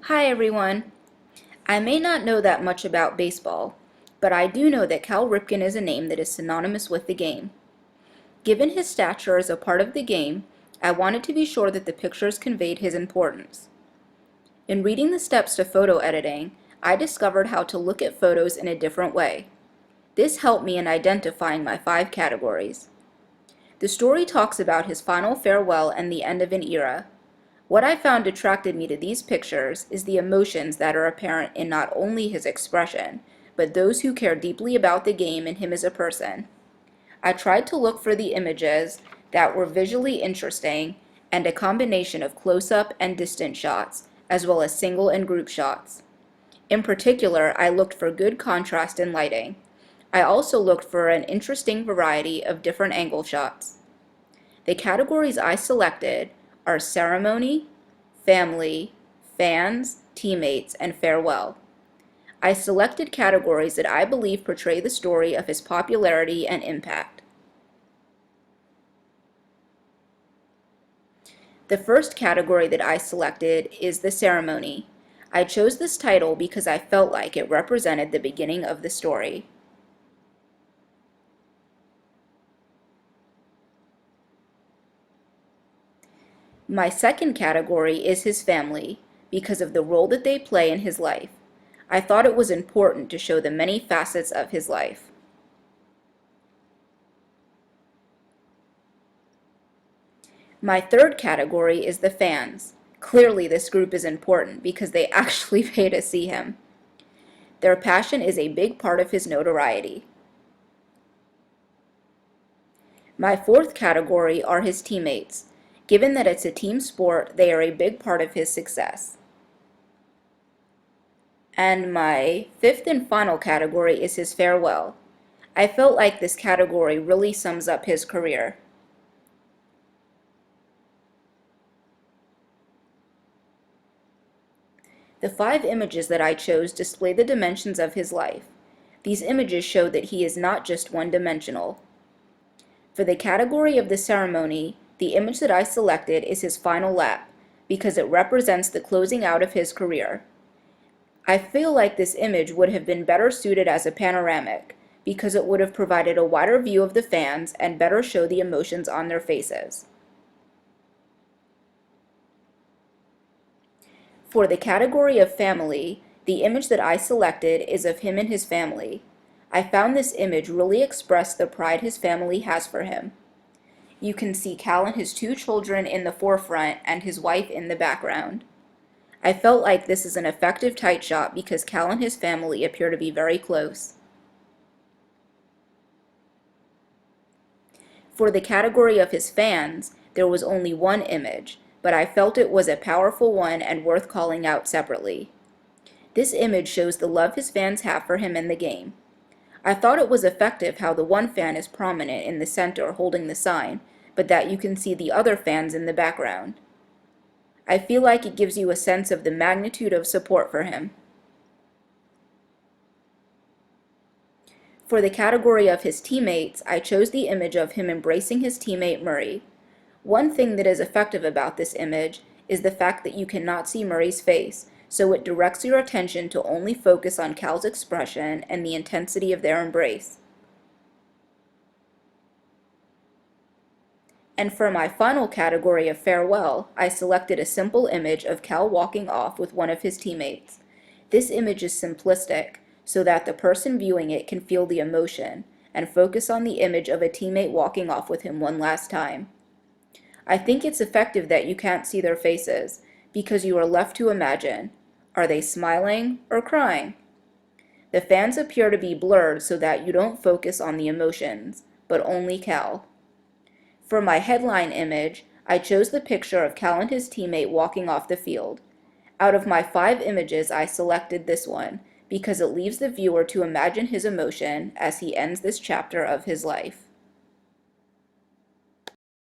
Hi everyone! I may not know that much about baseball, but I do know that Cal Ripken is a name that is synonymous with the game. Given his stature as a part of the game, I wanted to be sure that the pictures conveyed his importance. In reading the steps to photo editing, I discovered how to look at photos in a different way. This helped me in identifying my 5 categories. The story talks about his final farewell and the end of an era. What I found attracted me to these pictures is the emotions that are apparent in not only his expression, but those who care deeply about the game and him as a person. I tried to look for the images that were visually interesting and a combination of close-up and distant shots, as well as single and group shots. In particular, I looked for good contrast in lighting. I also looked for an interesting variety of different angle shots. The categories I selected are ceremony, family, fans, teammates, and farewell. I selected categories that I believe portray the story of his popularity and impact. The first category that I selected is the ceremony. I chose this title because I felt like it represented the beginning of the story. My second category is his family, because of the role that they play in his life. I thought it was important to show the many facets of his life. My third category is the fans. Clearly this group is important because they actually pay to see him. Their passion is a big part of his notoriety. My fourth category are his teammates. Given that it's a team sport, they are a big part of his success. And my fifth and final category is his farewell. I felt like this category really sums up his career. The 5 images that I chose display the dimensions of his life. These images show that he is not just one-dimensional. For the category of the ceremony, the image that I selected is his final lap, because it represents the closing out of his career. I feel like this image would have been better suited as a panoramic, because it would have provided a wider view of the fans and better show the emotions on their faces. For the category of family, the image that I selected is of him and his family. I found this image really expressed the pride his family has for him. You can see Cal and his 2 children in the forefront and his wife in the background. I felt like this is an effective tight shot because Cal and his family appear to be very close. For the category of his fans, there was only one image, but I felt it was a powerful one and worth calling out separately. This image shows the love his fans have for him in the game. I thought it was effective how the one fan is prominent in the center holding the sign, but that you can see the other fans in the background. I feel like it gives you a sense of the magnitude of support for him. For the category of his teammates, I chose the image of him embracing his teammate Murray. One thing that is effective about this image is the fact that you cannot see Murray's face, so it directs your attention to only focus on Cal's expression and the intensity of their embrace. And for my final category of farewell, I selected a simple image of Cal walking off with one of his teammates. This image is simplistic, so that the person viewing it can feel the emotion and focus on the image of a teammate walking off with him one last time. I think it's effective that you can't see their faces, because you are left to imagine, are they smiling or crying? The fans appear to be blurred so that you don't focus on the emotions, but only Cal. For my headline image, I chose the picture of Cal and his teammate walking off the field. Out of my 5 images, I selected this one, because it leaves the viewer to imagine his emotion as he ends this chapter of his life.